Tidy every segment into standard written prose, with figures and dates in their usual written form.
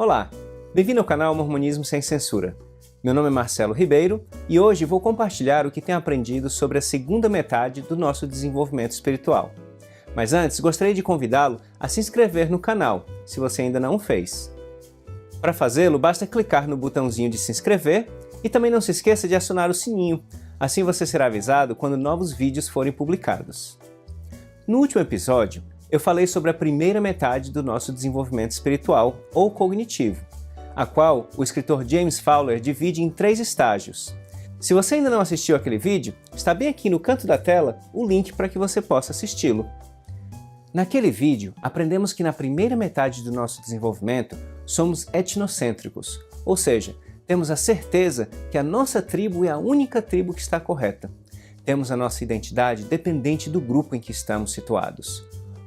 Olá, bem-vindo ao canal Mormonismo Sem Censura. Meu nome é Marcelo Ribeiro e hoje vou compartilhar o que tenho aprendido sobre a segunda metade do nosso desenvolvimento espiritual. Mas antes, gostaria de convidá-lo a se inscrever no canal, se você ainda não o fez. Para fazê-lo, basta clicar no botãozinho de se inscrever e também não se esqueça de acionar o sininho, assim você será avisado quando novos vídeos forem publicados. No último episódio, eu falei sobre a primeira metade do nosso desenvolvimento espiritual, ou cognitivo, a qual o escritor James Fowler divide em 3 estágios. Se você ainda não assistiu aquele vídeo, está bem aqui no canto da tela o link para que você possa assisti-lo. Naquele vídeo, aprendemos que na primeira metade do nosso desenvolvimento somos etnocêntricos, ou seja, temos a certeza que a nossa tribo é a única tribo que está correta. Temos a nossa identidade dependente do grupo em que estamos situados.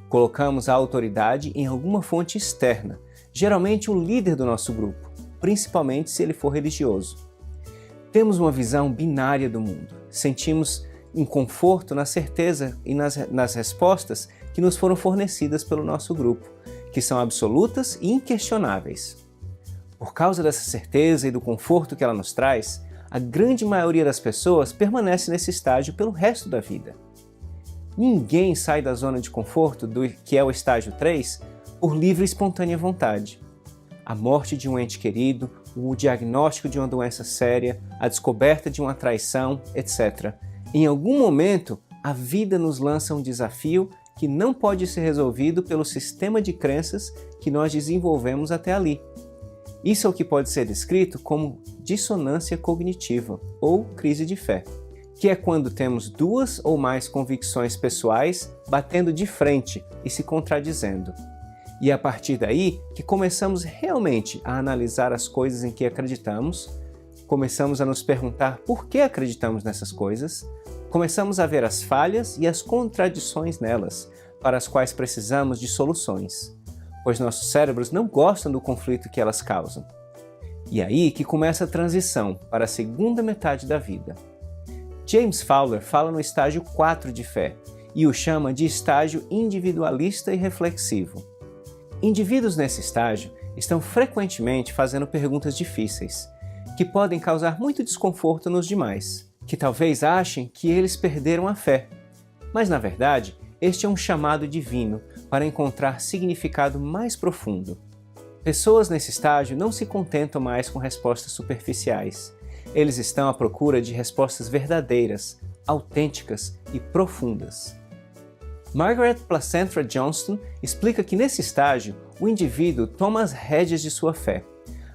Colocamos a autoridade em alguma fonte externa, geralmente o líder do nosso grupo, principalmente se ele for religioso. Temos uma visão binária do mundo. Sentimos um conforto na certeza e nas respostas que nos foram fornecidas pelo nosso grupo, que são absolutas e inquestionáveis. Por causa dessa certeza e do conforto que ela nos traz, a grande maioria das pessoas permanece nesse estágio pelo resto da vida. Ninguém sai da zona de conforto, que é o estágio 3, por livre e espontânea vontade. A morte de um ente querido, o diagnóstico de uma doença séria, a descoberta de uma traição, etc. Em algum momento, a vida nos lança um desafio que não pode ser resolvido pelo sistema de crenças que nós desenvolvemos até ali. Isso é o que pode ser descrito como dissonância cognitiva, ou crise de fé, que é quando temos 2 ou mais convicções pessoais batendo de frente e se contradizendo. E é a partir daí que começamos realmente a analisar as coisas em que acreditamos, começamos a nos perguntar por que acreditamos nessas coisas, começamos a ver as falhas e as contradições nelas, para as quais precisamos de soluções, pois nossos cérebros não gostam do conflito que elas causam. E é aí que começa a transição para a segunda metade da vida. James Fowler fala no estágio 4 de fé e o chama de estágio individualista e reflexivo. Indivíduos nesse estágio estão frequentemente fazendo perguntas difíceis, que podem causar muito desconforto nos demais, que talvez achem que eles perderam a fé. Mas na verdade, este é um chamado divino para encontrar significado mais profundo. Pessoas nesse estágio não se contentam mais com respostas superficiais. Eles estão à procura de respostas verdadeiras, autênticas e profundas. Margaret Placentra Johnston explica que nesse estágio o indivíduo toma as rédeas de sua fé,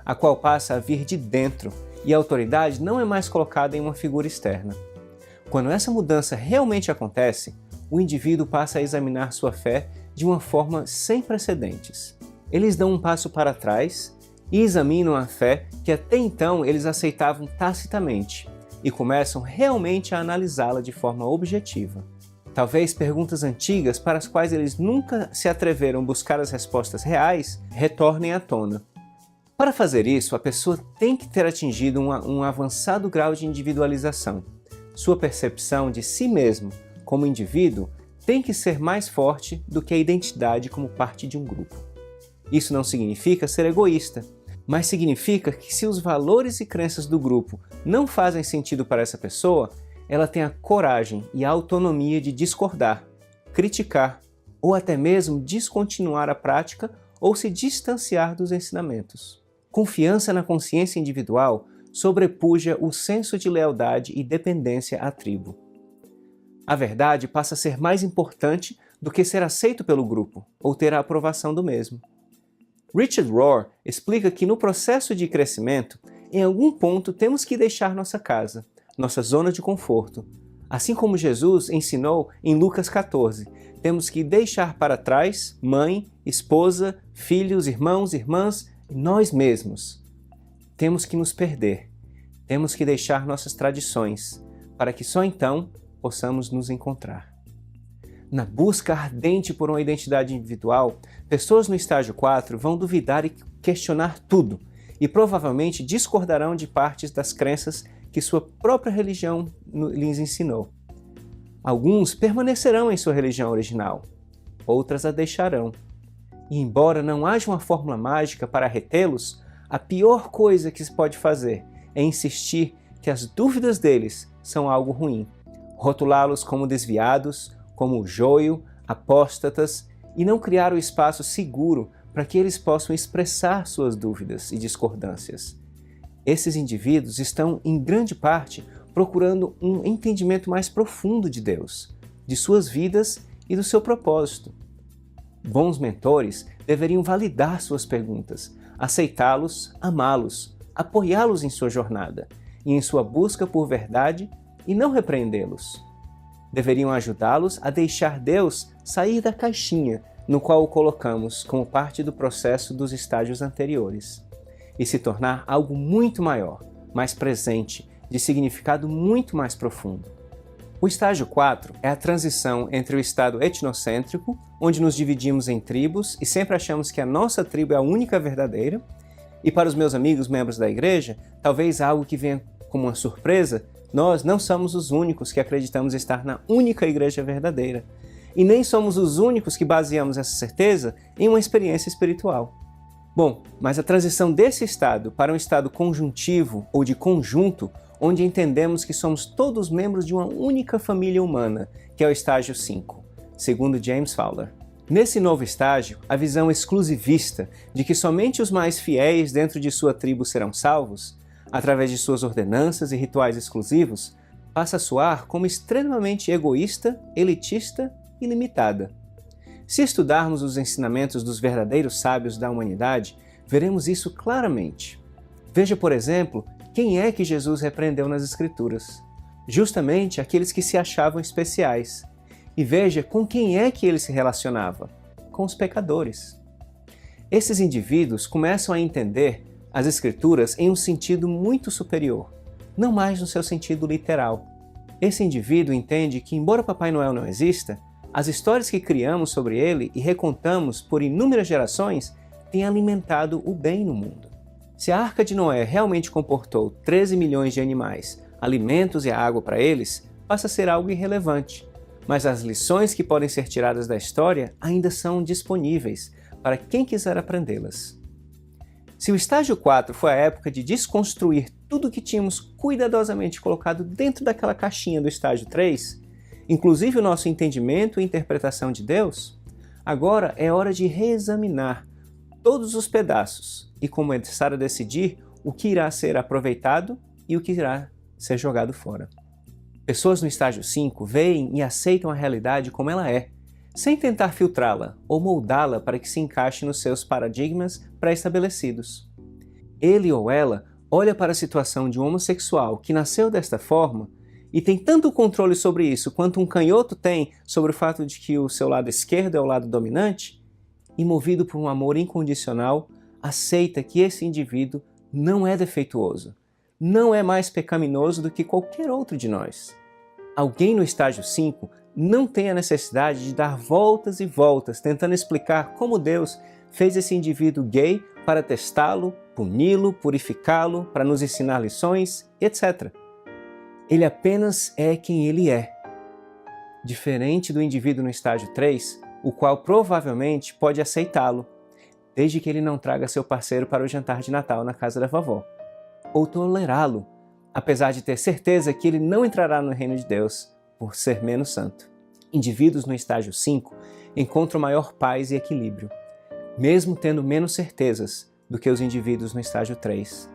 a qual passa a vir de dentro e a autoridade não é mais colocada em uma figura externa. Quando essa mudança realmente acontece, o indivíduo passa a examinar sua fé de uma forma sem precedentes. Eles dão um passo para trás e examinam a fé que até então eles aceitavam tacitamente e começam realmente a analisá-la de forma objetiva. Talvez perguntas antigas para as quais eles nunca se atreveram a buscar as respostas reais retornem à tona. Para fazer isso, a pessoa tem que ter atingido um avançado grau de individualização. Sua percepção de si mesmo como indivíduo tem que ser mais forte do que a identidade como parte de um grupo. Isso não significa ser egoísta, mas significa que se os valores e crenças do grupo não fazem sentido para essa pessoa, ela tem a coragem e a autonomia de discordar, criticar ou até mesmo descontinuar a prática ou se distanciar dos ensinamentos. Confiança na consciência individual sobrepuja o senso de lealdade e dependência à tribo. A verdade passa a ser mais importante do que ser aceito pelo grupo ou ter a aprovação do mesmo. Richard Rohr explica que no processo de crescimento, em algum ponto temos que deixar nossa casa, nossa zona de conforto. Assim como Jesus ensinou em Lucas 14, temos que deixar para trás mãe, esposa, filhos, irmãos, irmãs e nós mesmos. Temos que nos perder. Temos que deixar nossas tradições, para que só então possamos nos encontrar. Na busca ardente por uma identidade individual, pessoas no estágio 4 vão duvidar e questionar tudo, e provavelmente discordarão de partes das crenças que sua própria religião lhes ensinou. Alguns permanecerão em sua religião original, outras a deixarão. E embora não haja uma fórmula mágica para retê-los, a pior coisa que se pode fazer é insistir que as dúvidas deles são algo ruim, rotulá-los como desviados, como joio, apóstatas, e não criar o espaço seguro para que eles possam expressar suas dúvidas e discordâncias. Esses indivíduos estão, em grande parte, procurando um entendimento mais profundo de Deus, de suas vidas e do seu propósito. Bons mentores deveriam validar suas perguntas, aceitá-los, amá-los, apoiá-los em sua jornada e em sua busca por verdade e não repreendê-los. Deveriam ajudá-los a deixar Deus sair da caixinha no qual o colocamos como parte do processo dos estágios anteriores e se tornar algo muito maior, mais presente, de significado muito mais profundo. O estágio 4 é a transição entre o estado etnocêntrico, onde nos dividimos em tribos e sempre achamos que a nossa tribo é a única verdadeira, e para os meus amigos membros da igreja, talvez algo que venha como uma surpresa, nós não somos os únicos que acreditamos estar na única igreja verdadeira, e nem somos os únicos que baseamos essa certeza em uma experiência espiritual. Bom, mas a transição desse estado para um estado conjuntivo ou de conjunto, onde entendemos que somos todos membros de uma única família humana, que é o estágio 5, segundo James Fowler. Nesse novo estágio, a visão exclusivista de que somente os mais fiéis dentro de sua tribo serão salvos, através de suas ordenanças e rituais exclusivos, passa a soar como extremamente egoísta, elitista e limitada. Se estudarmos os ensinamentos dos verdadeiros sábios da humanidade, veremos isso claramente. Veja, por exemplo, quem é que Jesus repreendeu nas Escrituras? Justamente aqueles que se achavam especiais. E veja com quem é que ele se relacionava? Com os pecadores. Esses indivíduos começam a entender as Escrituras em um sentido muito superior, não mais no seu sentido literal. Esse indivíduo entende que, embora Papai Noel não exista, as histórias que criamos sobre ele e recontamos por inúmeras gerações têm alimentado o bem no mundo. Se a Arca de Noé realmente comportou 13 milhões de animais, alimentos e água para eles, passa a ser algo irrelevante. Mas as lições que podem ser tiradas da história ainda são disponíveis para quem quiser aprendê-las. Se o estágio 4 foi a época de desconstruir tudo que tínhamos cuidadosamente colocado dentro daquela caixinha do estágio 3, inclusive o nosso entendimento e interpretação de Deus, agora é hora de reexaminar todos os pedaços e começar a decidir o que irá ser aproveitado e o que irá ser jogado fora. Pessoas no estágio 5 veem e aceitam a realidade como ela é, sem tentar filtrá-la ou moldá-la para que se encaixe nos seus paradigmas pré-estabelecidos. Ele ou ela olha para a situação de um homossexual que nasceu desta forma e tem tanto controle sobre isso quanto um canhoto tem sobre o fato de que o seu lado esquerdo é o lado dominante, e movido por um amor incondicional, aceita que esse indivíduo não é defeituoso, não é mais pecaminoso do que qualquer outro de nós. Alguém no estágio 5 não tem a necessidade de dar voltas e voltas tentando explicar como Deus fez esse indivíduo gay para testá-lo, puni-lo, purificá-lo, para nos ensinar lições, etc. Ele apenas é quem ele é. Diferente do indivíduo no estágio 3, o qual provavelmente pode aceitá-lo, desde que ele não traga seu parceiro para o jantar de Natal na casa da vovó. Ou tolerá-lo, apesar de ter certeza que ele não entrará no reino de Deus por ser menos santo. Indivíduos no estágio 5 encontram maior paz e equilíbrio, mesmo tendo menos certezas do que os indivíduos no estágio 3.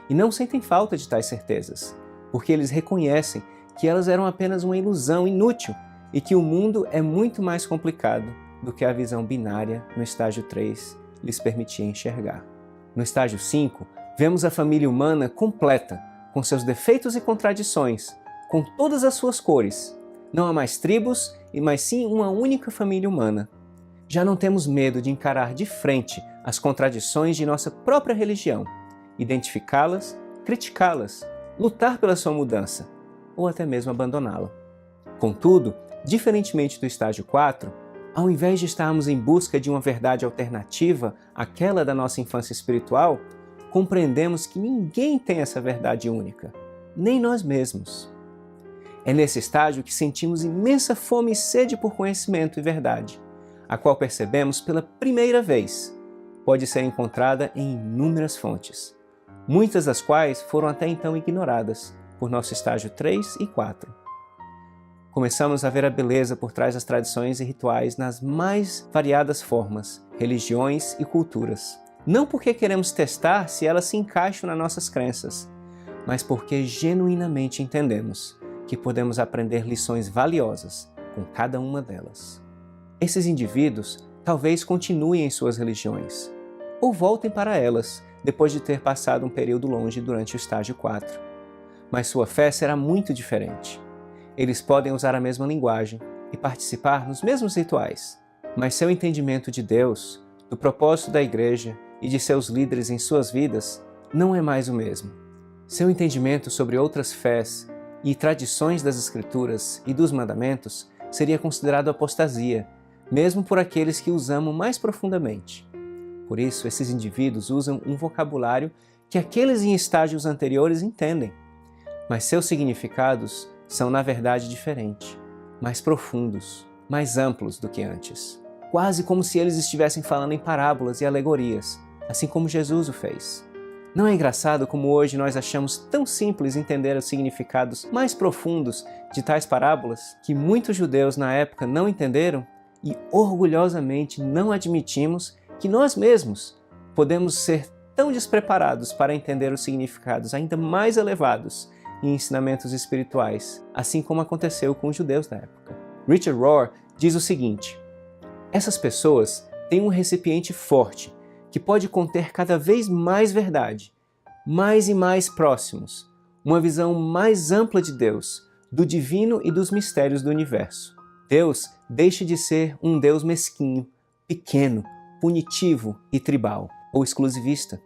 E não sentem falta de tais certezas, porque eles reconhecem que elas eram apenas uma ilusão inútil e que o mundo é muito mais complicado do que a visão binária no estágio 3 lhes permitia enxergar. No estágio 5, vemos a família humana completa, com seus defeitos e contradições, com todas as suas cores. Não há mais tribos, mas sim uma única família humana. Já não temos medo de encarar de frente as contradições de nossa própria religião, identificá-las, criticá-las, lutar pela sua mudança, ou até mesmo abandoná-la. Contudo, diferentemente do estágio 4, ao invés de estarmos em busca de uma verdade alternativa àquela da nossa infância espiritual, compreendemos que ninguém tem essa verdade única, nem nós mesmos. É nesse estágio que sentimos imensa fome e sede por conhecimento e verdade, a qual percebemos pela primeira vez, pode ser encontrada em inúmeras fontes, muitas das quais foram até então ignoradas por nosso estágio 3 e 4. Começamos a ver a beleza por trás das tradições e rituais nas mais variadas formas, religiões e culturas. Não porque queremos testar se elas se encaixam nas nossas crenças, mas porque genuinamente entendemos que podemos aprender lições valiosas com cada uma delas. Esses indivíduos talvez continuem em suas religiões, ou voltem para elas depois de ter passado um período longe durante o estágio 4. Mas sua fé será muito diferente. Eles podem usar a mesma linguagem e participar nos mesmos rituais, mas seu entendimento de Deus, do propósito da igreja e de seus líderes em suas vidas não é mais o mesmo. Seu entendimento sobre outras fés e tradições das Escrituras e dos mandamentos seria considerado apostasia, mesmo por aqueles que os amam mais profundamente. Por isso, esses indivíduos usam um vocabulário que aqueles em estágios anteriores entendem, mas seus significados são na verdade diferentes, mais profundos, mais amplos do que antes. Quase como se eles estivessem falando em parábolas e alegorias, assim como Jesus o fez. Não é engraçado como hoje nós achamos tão simples entender os significados mais profundos de tais parábolas que muitos judeus na época não entenderam e orgulhosamente não admitimos que nós mesmos podemos ser tão despreparados para entender os significados ainda mais elevados e ensinamentos espirituais, assim como aconteceu com os judeus da época. Richard Rohr diz o seguinte: essas pessoas têm um recipiente forte que pode conter cada vez mais verdade, mais e mais próximos, uma visão mais ampla de Deus, do divino e dos mistérios do universo. Deus deixa de ser um Deus mesquinho, pequeno, punitivo e tribal, ou exclusivista.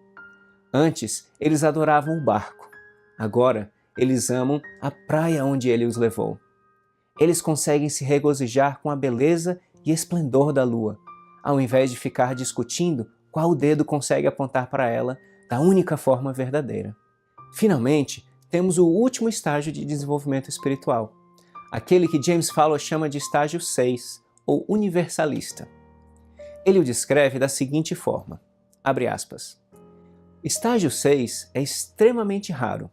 Antes, eles adoravam o barco. Agora, eles amam a praia onde ele os levou. Eles conseguem se regozijar com a beleza e esplendor da lua, ao invés de ficar discutindo qual dedo consegue apontar para ela da única forma verdadeira. Finalmente, temos o último estágio de desenvolvimento espiritual, aquele que James Fallows chama de estágio 6, ou universalista. Ele o descreve da seguinte forma, abre aspas, estágio 6 é extremamente raro.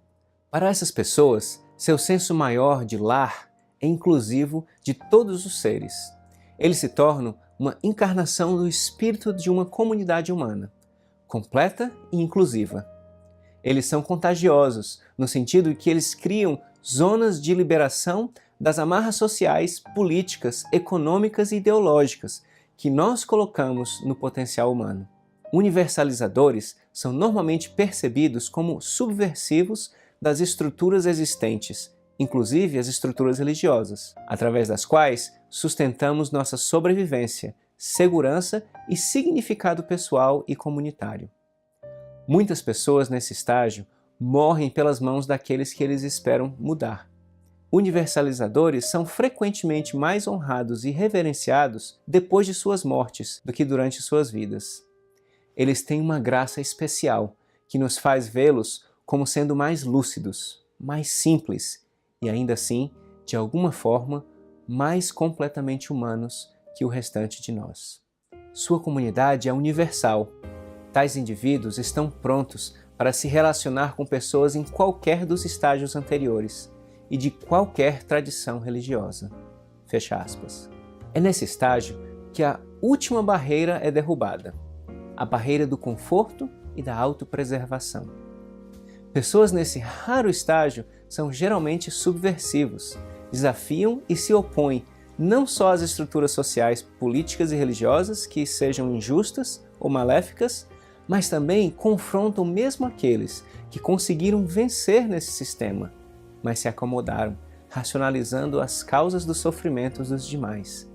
Para essas pessoas, seu senso maior de lar é inclusivo de todos os seres. Eles se tornam uma encarnação do espírito de uma comunidade humana, completa e inclusiva. Eles são contagiosos, no sentido de que eles criam zonas de liberação das amarras sociais, políticas, econômicas e ideológicas que nós colocamos no potencial humano. Universalizadores são normalmente percebidos como subversivos das estruturas existentes, inclusive as estruturas religiosas, através das quais sustentamos nossa sobrevivência, segurança e significado pessoal e comunitário. Muitas pessoas nesse estágio morrem pelas mãos daqueles que eles esperam mudar. Universalizadores são frequentemente mais honrados e reverenciados depois de suas mortes do que durante suas vidas. Eles têm uma graça especial que nos faz vê-los como sendo mais lúcidos, mais simples e ainda assim, de alguma forma, mais completamente humanos que o restante de nós. Sua comunidade é universal. Tais indivíduos estão prontos para se relacionar com pessoas em qualquer dos estágios anteriores e de qualquer tradição religiosa. Fecha aspas. É nesse estágio que a última barreira é derrubada, a barreira do conforto e da autopreservação. Pessoas nesse raro estágio são geralmente subversivos, desafiam e se opõem não só às estruturas sociais, políticas e religiosas que sejam injustas ou maléficas, mas também confrontam mesmo aqueles que conseguiram vencer nesse sistema, mas se acomodaram, racionalizando as causas dos sofrimentos dos demais.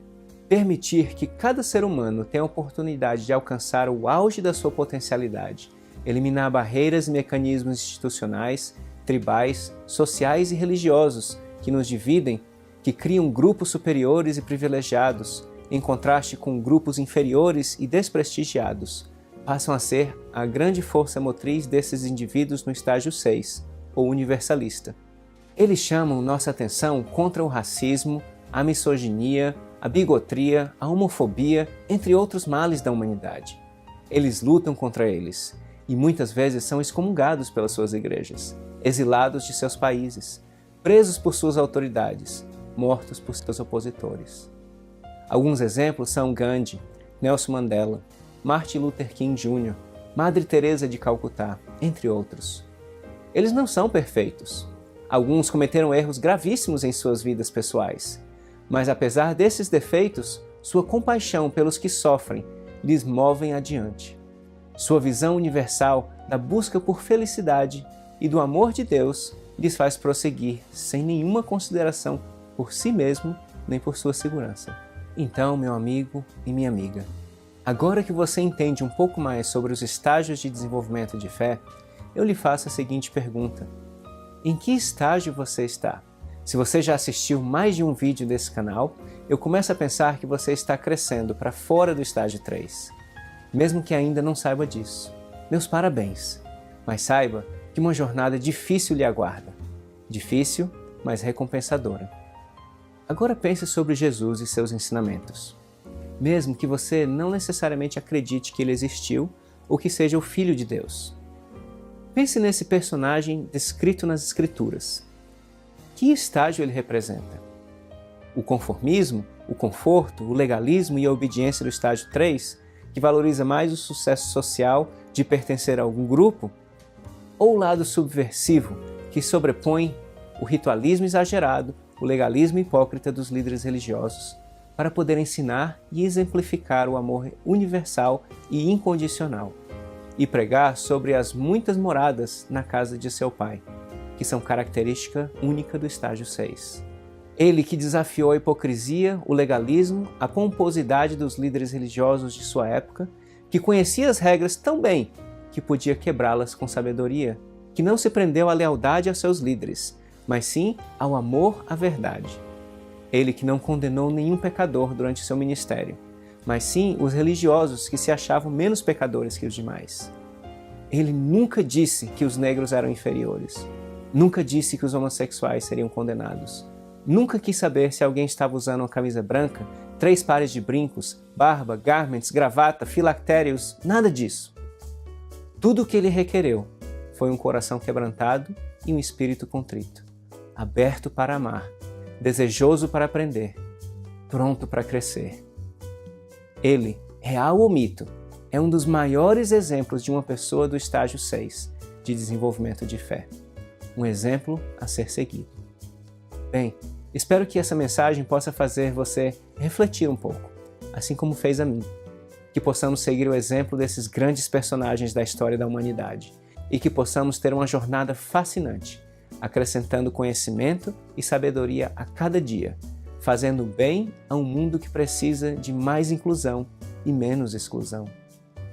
Permitir que cada ser humano tenha a oportunidade de alcançar o auge da sua potencialidade, eliminar barreiras e mecanismos institucionais, tribais, sociais e religiosos que nos dividem, que criam grupos superiores e privilegiados, em contraste com grupos inferiores e desprestigiados, passam a ser a grande força motriz desses indivíduos no estágio 6, ou universalista. Eles chamam nossa atenção contra o racismo, a misoginia, a bigotria, a homofobia, entre outros males da humanidade. Eles lutam contra eles e muitas vezes são excomungados pelas suas igrejas, exilados de seus países, presos por suas autoridades, mortos por seus opositores. Alguns exemplos são Gandhi, Nelson Mandela, Martin Luther King Jr., Madre Teresa de Calcutá, entre outros. Eles não são perfeitos. Alguns cometeram erros gravíssimos em suas vidas pessoais, mas apesar desses defeitos, sua compaixão pelos que sofrem lhes movem adiante. Sua visão universal da busca por felicidade e do amor de Deus lhes faz prosseguir sem nenhuma consideração por si mesmo nem por sua segurança. Então, meu amigo e minha amiga, agora que você entende um pouco mais sobre os estágios de desenvolvimento de fé, eu lhe faço a seguinte pergunta: em que estágio você está? Se você já assistiu mais de um vídeo desse canal, eu começo a pensar que você está crescendo para fora do estágio 3. Mesmo que ainda não saiba disso, meus parabéns! Mas saiba que uma jornada difícil lhe aguarda. Difícil, mas recompensadora. Agora pense sobre Jesus e seus ensinamentos. Mesmo que você não necessariamente acredite que ele existiu ou que seja o Filho de Deus. Pense nesse personagem descrito nas Escrituras. Que estágio ele representa? O conformismo, o conforto, o legalismo e a obediência do estágio 3, que valoriza mais o sucesso social de pertencer a algum grupo? Ou o lado subversivo, que sobrepõe o ritualismo exagerado, o legalismo hipócrita dos líderes religiosos, para poder ensinar e exemplificar o amor universal e incondicional, e pregar sobre as muitas moradas na casa de seu Pai, que são característica única do estágio 6. Ele que desafiou a hipocrisia, o legalismo, a pomposidade dos líderes religiosos de sua época, que conhecia as regras tão bem que podia quebrá-las com sabedoria, que não se prendeu à lealdade aos seus líderes, mas sim ao amor à verdade. Ele que não condenou nenhum pecador durante seu ministério, mas sim os religiosos que se achavam menos pecadores que os demais. Ele nunca disse que os negros eram inferiores. Nunca disse que os homossexuais seriam condenados. Nunca quis saber se alguém estava usando uma camisa branca, 3 pares de brincos, barba, garments, gravata, filactérios, nada disso. Tudo o que ele requereu foi um coração quebrantado e um espírito contrito, aberto para amar, desejoso para aprender, pronto para crescer. Ele, real ou mito, é um dos maiores exemplos de uma pessoa do estágio 6 de desenvolvimento de fé. Um exemplo a ser seguido. Bem, espero que essa mensagem possa fazer você refletir um pouco, assim como fez a mim. Que possamos seguir o exemplo desses grandes personagens da história da humanidade e que possamos ter uma jornada fascinante, acrescentando conhecimento e sabedoria a cada dia, fazendo bem a um mundo que precisa de mais inclusão e menos exclusão.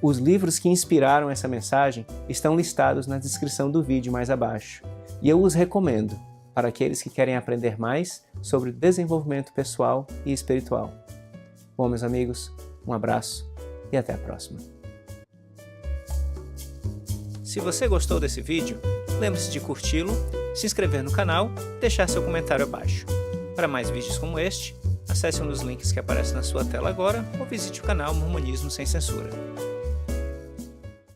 Os livros que inspiraram essa mensagem estão listados na descrição do vídeo mais abaixo, e eu os recomendo para aqueles que querem aprender mais sobre desenvolvimento pessoal e espiritual. Bom, meus amigos, um abraço e até a próxima. Se você gostou desse vídeo, lembre-se de curti-lo, se inscrever no canal e deixar seu comentário abaixo. Para mais vídeos como este, acesse um dos links que aparece na sua tela agora ou visite o canal Mormonismo Sem Censura.